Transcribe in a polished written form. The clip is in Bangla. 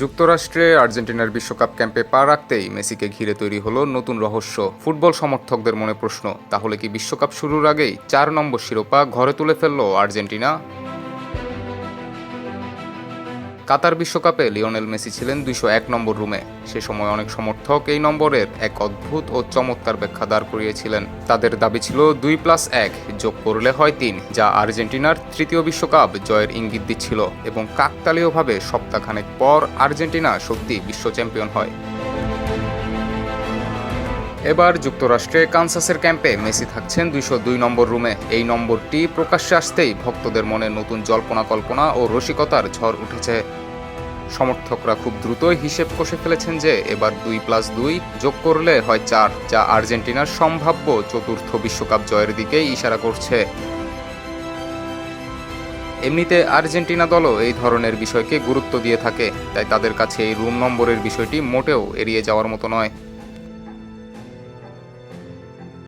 যুক্তরাষ্ট্রে আর্জেন্টিনার বিশ্বকাপ ক্যাম্পে পা রাখতেই মেসিকে ঘিরে তৈরি হলো নতুন রহস্য। ফুটবল সমর্থকদের মনে প্রশ্ন, তাহলে কি বিশ্বকাপ শুরুর আগেই 4 নম্বর শিরোপা ঘরে তুলে ফেলল আর্জেন্টিনা? কাতার বিশ্বকাপে লিওনেল মেসি ছিলেন 201 নম্বর রুমে। সে সময় অনেক সমর্থক এই নম্বরের এক অদ্ভুত ও চমৎকার ব্যাখ্যা দাঁড় করিয়েছিলেন। তাদের দাবি ছিল 2+1 যোগ করলে হয় 3, যা আর্জেন্টিনার তৃতীয় বিশ্বকাপ জয়ের ইঙ্গিত দিচ্ছিল এবং কাকতালীয়ভাবে সপ্তাহখানেক পর আর্জেন্টিনা সত্যি বিশ্ব চ্যাম্পিয়ন হয়। এবার যুক্তরাষ্ট্রে কানসাসের ক্যাম্পে মেসি থাকছেন 202 নম্বর রুমে। এই নম্বরটি প্রকাশ্যে আসতেই ভক্তদের মনে নতুন জল্পনা কল্পনা ও রসিকতার ঝড় উঠেছে। সমর্থকরা খুব দ্রুতই হিসেব কষে ফেলেছেন যে এবার 2+2 যোগ করলে হয় 4, যা আর্জেন্টিনার সম্ভাব্য চতুর্থ বিশ্বকাপ জয়ের দিকেই ইশারা করছে। এমনিতে আর্জেন্টিনা দলও এই ধরনের বিষয়কে গুরুত্ব দিয়ে থাকে, তাই তাদের কাছে এই রুম নম্বরের বিষয়টি মোটেও এড়িয়ে যাওয়ার মতো নয়।